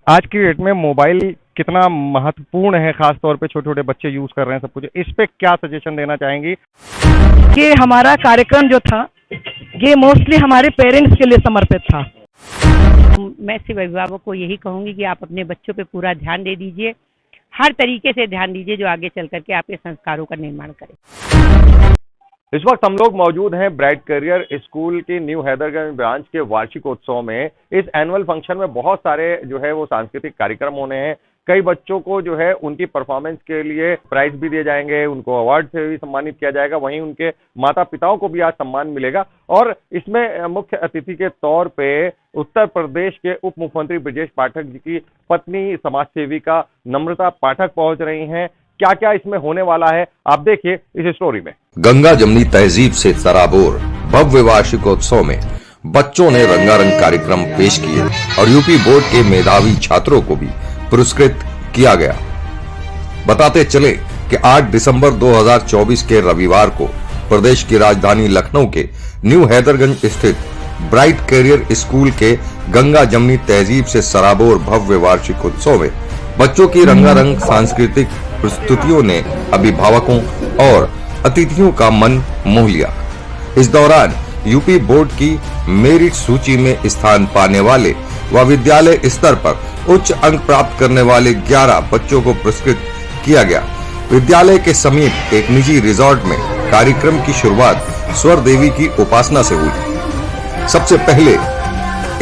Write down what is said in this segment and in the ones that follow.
आज की डेट में मोबाइल कितना महत्वपूर्ण है, खास तौर पे छोटे छोटे बच्चे यूज कर रहे हैं सब कुछ, इस पे क्या सजेशन देना चाहेंगी? ये हमारा कार्यक्रम जो था ये मोस्टली हमारे पेरेंट्स के लिए समर्पित था। मैं सिर्फ अभिभावक को यही कहूंगी कि आप अपने बच्चों पे पूरा ध्यान दे दीजिए, हर तरीके से ध्यान दीजिए जो आगे चल करके आपके संस्कारों का निर्माण करे। इस वक्त हम लोग मौजूद हैं ब्राइट करियर स्कूल की न्यू हैदरगंज ब्रांच के वार्षिकोत्सव में। इस एनुअल फंक्शन में बहुत सारे जो है वो सांस्कृतिक कार्यक्रम होने हैं। कई बच्चों को जो है उनकी परफॉर्मेंस के लिए प्राइज भी दिए जाएंगे, उनको अवार्ड से भी सम्मानित किया जाएगा, वहीं उनके माता पिताओं को भी आज सम्मान मिलेगा। और इसमें मुख्य अतिथि के तौर पे उत्तर प्रदेश के उप मुख्यमंत्री ब्रजेश पाठक जी की पत्नी समाज सेविका नम्रता पाठक पहुंच रही हैं। क्या क्या इसमें होने वाला है आप देखिए इस स्टोरी में। गंगा जमनी तहजीब से सराबोर भव्य वार्षिकोत्सव में बच्चों ने रंगारंग कार्यक्रम पेश किए और यूपी बोर्ड के मेधावी छात्रों को भी पुरस्कृत किया गया। बताते चले कि 8 दिसंबर 2024 के रविवार को प्रदेश की राजधानी लखनऊ के न्यू हैदरगंज स्थित ब्राइट करियर स्कूल के गंगा जमनी तहजीब से सराबोर भव्य वार्षिकोत्सव में बच्चों की रंगारंग सांस्कृतिक प्रस्तुतियों ने अभिभावकों और अतिथियों का मन मोह लिया। इस दौरान यूपी बोर्ड की मेरिट सूची में स्थान पाने वाले व विद्यालय स्तर पर उच्च अंक प्राप्त करने वाले 11 बच्चों को पुरस्कृत किया गया। विद्यालय के समीप एक निजी रिजॉर्ट में कार्यक्रम की शुरुआत स्वर देवी की उपासना से हुई। सबसे पहले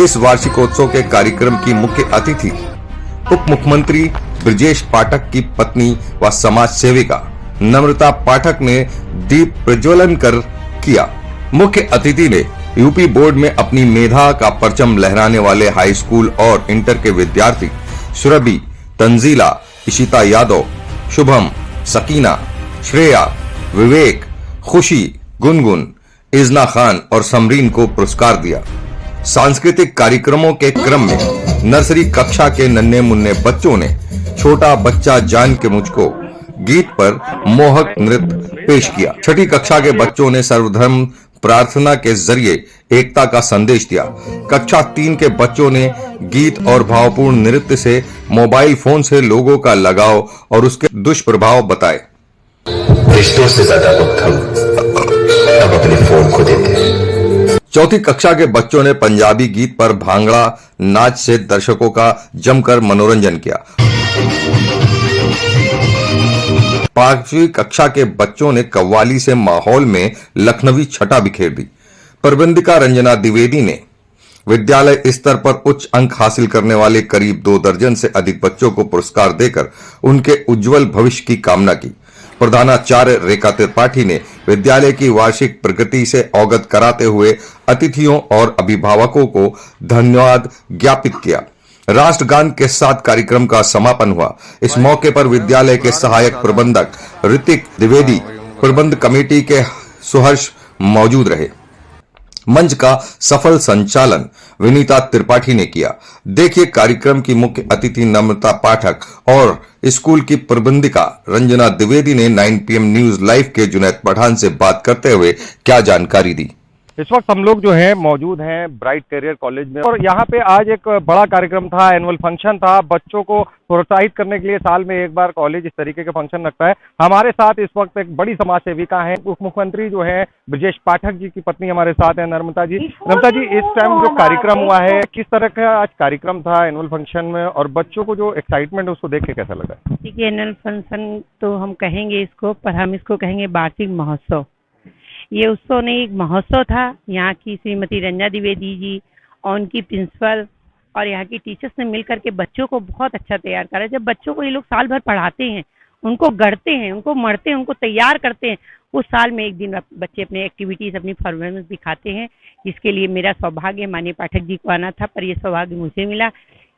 इस वार्षिकोत्सव के कार्यक्रम की मुख्य अतिथि उप मुख्यमंत्री ब्रजेश पाठक की पत्नी व समाज सेविका नम्रता पाठक ने दीप प्रज्वलन कर किया। मुख्य अतिथि ने यूपी बोर्ड में अपनी मेधा का परचम लहराने वाले हाई स्कूल और इंटर के विद्यार्थी सुरभि, तंजीला, इशिता यादव, शुभम, सकीना, श्रेया, विवेक, खुशी, गुनगुन, इजना खान और समरीन को पुरस्कार दिया। सांस्कृतिक कार्यक्रमों के क्रम में नर्सरी कक्षा के नन्हे मुन्ने बच्चों ने छोटा बच्चा जान के मुझको गीत पर मोहक नृत्य पेश किया। छठी कक्षा के बच्चों ने सर्वधर्म प्रार्थना के जरिए एकता का संदेश दिया। कक्षा 3 के बच्चों ने गीत और भावपूर्ण नृत्य से मोबाइल फोन से लोगों का लगाव और उसके दुष्प्रभाव बताए। रिश्तों से ज्यादा वक्त हम अब अपने फोन को देते हैं। चौथी कक्षा के बच्चों ने पंजाबी गीत पर भांगड़ा नाच से दर्शकों का जमकर मनोरंजन किया। 5वीं कक्षा के बच्चों ने कव्वाली से माहौल में लखनवी छटा बिखेर दी। प्रबंधिका रंजना द्विवेदी ने विद्यालय स्तर पर उच्च अंक हासिल करने वाले करीब 2 दर्जन से अधिक बच्चों को पुरस्कार देकर उनके उज्जवल भविष्य की कामना की। प्रधानाचार्य रेखा त्रिपाठी ने विद्यालय की वार्षिक प्रगति से अवगत कराते हुए अतिथियों और अभिभावकों को धन्यवाद ज्ञापित किया। राष्ट्रगान के साथ कार्यक्रम का समापन हुआ। इस मौके पर विद्यालय के सहायक प्रबंधक ऋतिक द्विवेदी, प्रबंध कमेटी के सुहर्ष मौजूद रहे। मंच का सफल संचालन विनीता त्रिपाठी ने किया। देखिए कार्यक्रम की मुख्य अतिथि नम्रता पाठक और स्कूल की प्रबंधिका रंजना द्विवेदी ने 9 PM न्यूज लाइव के जुनैद पठान से बात करते हुए क्या जानकारी दी। इस वक्त हम लोग जो है मौजूद हैं ब्राइट करियर कॉलेज में और यहाँ पे आज एक बड़ा कार्यक्रम था, एनुअल फंक्शन था। बच्चों को प्रोत्साहित करने के लिए साल में एक बार कॉलेज इस तरीके के फंक्शन रखता है। हमारे साथ इस वक्त एक बड़ी समाज सेविका है, उप मुख्यमंत्री जो है ब्रजेश पाठक जी की पत्नी हमारे साथ है नम्रता जी। नम्रता जी, इस टाइम जो कार्यक्रम हुआ है किस तरह का आज कार्यक्रम था एनुअल फंक्शन में और बच्चों को जो एक्साइटमेंट है उसको देख के कैसा लगा? देखिए, एनुअल फंक्शन तो हम कहेंगे इसको, पर हम इसको कहेंगे वार्षिक महोत्सव। ये उत्सव नहीं, एक महोत्सव था। यहाँ की श्रीमती रंजना द्विवेदी जी और उनकी प्रिंसिपल और यहाँ की टीचर्स ने मिलकर के बच्चों को बहुत अच्छा तैयार करा। जब बच्चों को ये लोग साल भर पढ़ाते हैं, उनको गढ़ते हैं, उनको मढ़ते हैं, उनको तैयार करते हैं, उस साल में एक दिन बच्चे अपने एक्टिविटीज, अपनी परफॉर्मेंस दिखाते हैं। इसके लिए मेरा सौभाग्य माननीय पाठक जी को आना था, पर यह सौभाग्य मुझे मिला।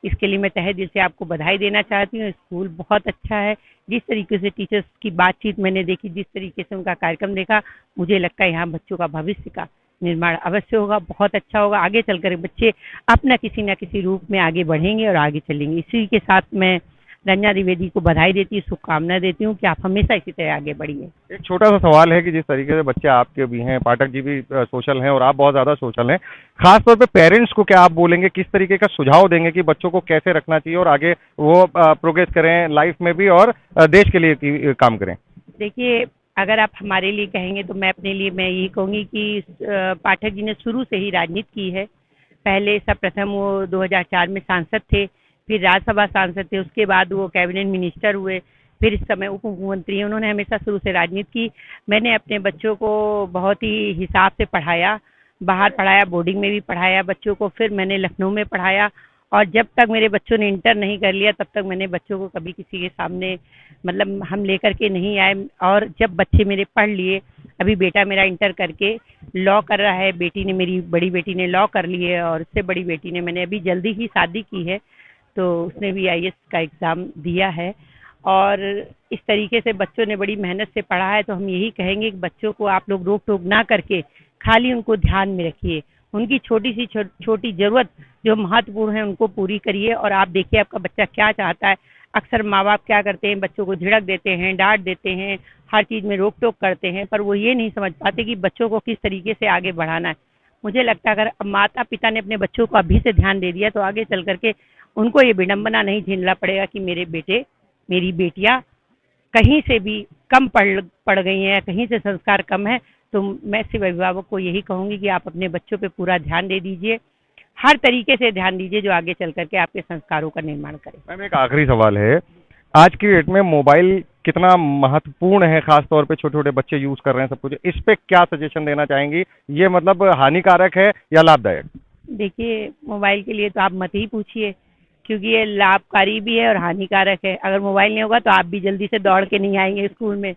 इसके लिए मैं तहे दिल से आपको बधाई देना चाहती हूँ। स्कूल बहुत अच्छा है। जिस तरीके से टीचर्स की बातचीत मैंने देखी, जिस तरीके से उनका कार्यक्रम देखा, मुझे लगता है यहाँ बच्चों का भविष्य का निर्माण अवश्य होगा, बहुत अच्छा होगा। आगे चलकर बच्चे अपना किसी न किसी रूप में आगे बढ़ेंगे और आगे चलेंगे। इसी के साथ मैं रंजना द्विवेदी को बधाई देती हूँ, शुभकामनाएं देती हूँ कि आप हमेशा इसी तरह आगे बढ़िए। एक छोटा सा सवाल है कि जिस तरीके से बच्चे आपके भी हैं, पाठक जी भी सोशल हैं और आप बहुत ज़्यादा सोशल हैं, खास तौर पे पेरेंट्स को क्या आप बोलेंगे, किस तरीके का सुझाव देंगे कि बच्चों को कैसे रखना चाहिए और आगे वो प्रोग्रेस करें लाइफ में भी और देश के लिए काम करें? देखिए, अगर आप हमारे लिए कहेंगे तो मैं अपने लिए मैं यही कहूँगी कि पाठक जी ने शुरू से ही राजनीति की है। पहले सर्वप्रथम वो 2004 में सांसद थे, फिर राज्यसभा सांसद थे, उसके बाद वो कैबिनेट मिनिस्टर हुए, फिर इस समय उप मुख्यमंत्री। उन्होंने हमेशा शुरू से राजनीति की। मैंने अपने बच्चों को बहुत ही हिसाब से पढ़ाया, बाहर पढ़ाया, बोर्डिंग में भी पढ़ाया बच्चों को, फिर मैंने लखनऊ में पढ़ाया। और जब तक मेरे बच्चों ने इंटर नहीं कर लिया तब तक मैंने बच्चों को कभी किसी के सामने मतलब हम लेकर के नहीं आए। और जब बच्चे मेरे पढ़ लिए, अभी बेटा मेरा इंटर करके लॉ कर रहा है, बेटी ने मेरी बड़ी बेटी ने लॉ कर ली है, और उससे बड़ी बेटी ने मैंने अभी जल्दी ही शादी की है, तो उसने भी IAS का एग्ज़ाम दिया है। और इस तरीके से बच्चों ने बड़ी मेहनत से पढ़ा है। तो हम यही कहेंगे कि बच्चों को आप लोग रोक टोक ना करके खाली उनको ध्यान में रखिए, उनकी छोटी सी छोटी ज़रूरत जो महत्वपूर्ण है उनको पूरी करिए। और आप देखिए आपका बच्चा क्या चाहता है। अक्सर माँ बाप क्या करते हैं, बच्चों को झिड़क देते हैं, डांट देते हैं, हर चीज़ में रोक टोक करते हैं, पर वो ये नहीं समझ पाते कि बच्चों को किस तरीके से आगे बढ़ाना है। मुझे लगता है अगर माता पिता ने अपने बच्चों को अभी से ध्यान दे दिया तो आगे चल करके उनको ये विडंबना नहीं झेलना पड़ेगा कि मेरे बेटे मेरी बेटियां कहीं से भी कम पढ़ गई हैं या कहीं से संस्कार कम है। तो मैं सिर्फ अभिभावक को यही कहूँगी कि आप अपने बच्चों पे पूरा ध्यान दे दीजिए, हर तरीके से ध्यान दीजिए जो आगे चल करके आपके संस्कारों का निर्माण करे। मैम, एक आखिरी सवाल है, आज की डेट में मोबाइल कितना महत्वपूर्ण है, खास तौर पे छोटे छोटे बच्चे यूज कर रहे हैं सब कुछ, इस पे क्या सजेशन देना चाहेंगी? ये मतलब हानिकारक है या लाभदायक? देखिए, मोबाइल के लिए तो आप मत ही पूछिए, क्योंकि ये लाभकारी भी है और हानिकारक है। अगर मोबाइल नहीं होगा तो आप भी जल्दी से दौड़ के नहीं आएंगे स्कूल में।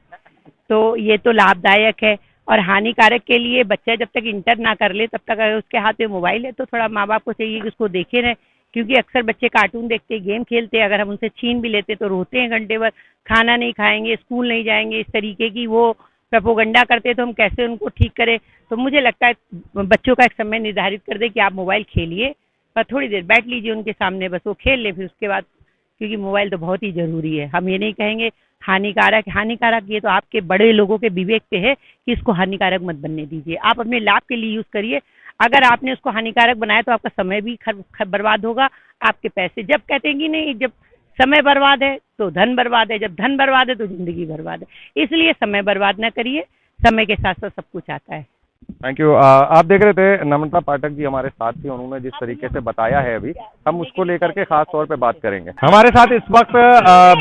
तो ये तो लाभदायक है। और हानिकारक के लिए बच्चा जब तक इंटर ना कर ले तब तक अगर उसके हाथ में मोबाइल है तो थोड़ा माँ बाप को चाहिए कि उसको देखे रहें, क्योंकि अक्सर बच्चे कार्टून देखते, गेम खेलते हैं, अगर हम उनसे छीन भी लेते तो रोते हैं घंटे भर, खाना नहीं खाएंगे, स्कूल नहीं जाएंगे, इस तरीके की वो प्रोपोगंडा करते, तो हम कैसे उनको ठीक करें। तो मुझे लगता है बच्चों का एक समय निर्धारित कर दे कि आप मोबाइल खेलिए, पर थोड़ी देर बैठ लीजिए उनके सामने, बस वो खेल ले, फिर उसके बाद, क्योंकि मोबाइल तो बहुत ही ज़रूरी है। हम ये नहीं कहेंगे हानिकारक, ये तो आपके बड़े लोगों के विवेक पे है कि इसको हानिकारक मत बनने दीजिए, आप अपने लाभ के लिए यूज़ करिए। अगर आपने उसको हानिकारक बनाया तो आपका समय भी बर्बाद होगा, आपके पैसे। जब कहते हैं कि नहीं, जब समय बर्बाद है तो धन बर्बाद है, जब धन बर्बाद है तो जिंदगी बर्बाद है। इसलिए समय बर्बाद ना करिए, समय के साथ साथ सब कुछ आता है। Thank you. आप देख रहे थे नम्रता पाठक जी हमारे साथ थी, उन्होंने जिस तरीके से बताया है अभी हम उसको लेकर के खास तौर पे बात करेंगे। हमारे साथ इस वक्त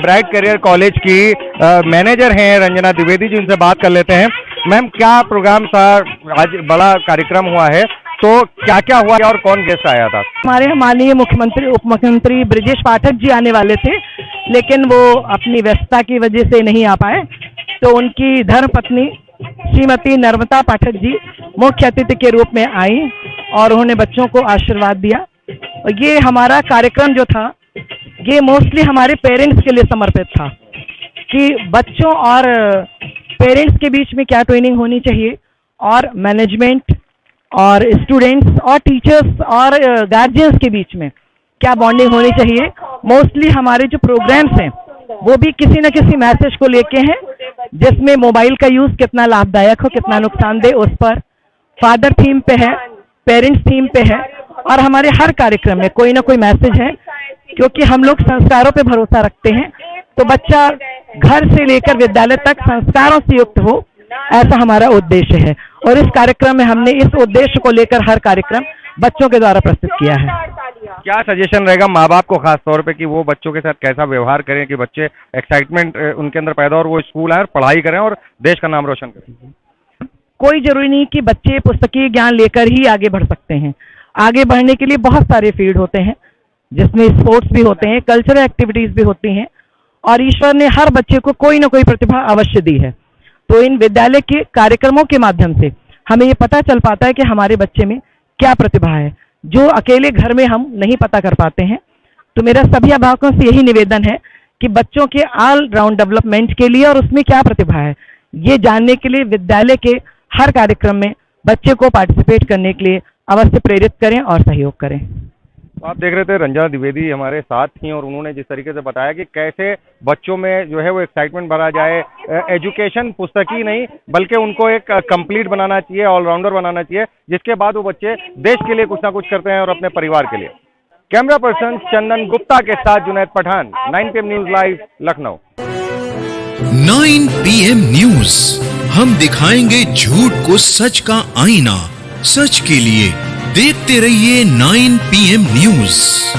ब्राइट करियर कॉलेज की मैनेजर हैं रंजना द्विवेदी जी, उनसे बात कर लेते हैं। मैम, क्या प्रोग्राम था आज, बड़ा कार्यक्रम हुआ है, तो क्या क्या हुआ और कौन गेस्ट आया था? हमारे माननीय मुख्यमंत्री उप मुख्यमंत्री ब्रजेश पाठक जी आने वाले थे, लेकिन वो अपनी व्यस्तता की वजह से नहीं आ पाए, तो उनकी धर्मपत्नी श्रीमती नर्मदा पाठक जी मुख्य अतिथि के रूप में आई और उन्होंने बच्चों को आशीर्वाद दिया। और ये हमारा कार्यक्रम जो था ये मोस्टली हमारे पेरेंट्स के लिए समर्पित था कि बच्चों और पेरेंट्स के बीच में क्या ट्रेनिंग होनी चाहिए, और मैनेजमेंट और स्टूडेंट्स और टीचर्स और गार्जियंस के बीच में क्या बॉन्डिंग होनी चाहिए। मोस्टली हमारे जो प्रोग्राम्स हैं वो भी किसी न किसी मैसेज को लेके हैं, जिसमें मोबाइल का यूज़ कितना लाभदायक हो, कितना नुकसानदेह, उस पर फादर थीम पे है, पेरेंट्स थीम पे है, और हमारे हर कार्यक्रम में कोई ना कोई मैसेज है, क्योंकि हम लोग संस्कारों पे भरोसा रखते हैं। तो बच्चा घर से लेकर विद्यालय तक संस्कारों से युक्त हो, ऐसा हमारा उद्देश्य है। और इस कार्यक्रम में हमने इस उद्देश्य को लेकर हर कार्यक्रम बच्चों के द्वारा प्रस्तुत किया है। क्या सजेशन रहेगा माँ बाप को खास तौर पे कि वो बच्चों के साथ कैसा व्यवहार करें कि बच्चे एक्साइटमेंट उनके अंदर पैदा और वो स्कूल आए और पढ़ाई करें और देश का नाम रोशन करें? कोई जरूरी नहीं कि बच्चे पुस्तकीय ज्ञान लेकर ही आगे बढ़ सकते हैं। आगे बढ़ने के लिए बहुत सारे फील्ड होते हैं, जिसमें स्पोर्ट्स भी होते हैं, कल्चरल एक्टिविटीज भी होती हैं, और ईश्वर ने हर बच्चे को कोई ना कोई प्रतिभा अवश्य दी है। तो इन विद्यालय के कार्यक्रमों के माध्यम से हमें ये पता चल पाता है कि हमारे बच्चे में क्या प्रतिभा है, जो अकेले घर में हम नहीं पता कर पाते हैं। तो मेरा सभी अभिभावकों से यही निवेदन है कि बच्चों के ऑल राउंड डेवलपमेंट के लिए और उसमें क्या प्रतिभा है, ये जानने के लिए विद्यालय के हर कार्यक्रम में बच्चे को पार्टिसिपेट करने के लिए अवश्य प्रेरित करें और सहयोग करें। आप देख रहे थे रंजना द्विवेदी हमारे साथ थी और उन्होंने जिस तरीके से बताया कि कैसे बच्चों में जो है वो एक्साइटमेंट भरा जाए। एजुकेशन पुस्तक ही नहीं बल्कि उनको एक कंप्लीट बनाना चाहिए, ऑलराउंडर बनाना चाहिए, जिसके बाद वो बच्चे देश के लिए कुछ ना कुछ करते हैं और अपने परिवार के लिए। कैमरा पर्सन चंदन गुप्ता के साथ Junaid Pathan, 9 PM news live, Lucknow. 9 PM news, हम दिखाएंगे झूठ को सच का आईना। सच के लिए देखते रहिए 9 PM न्यूज।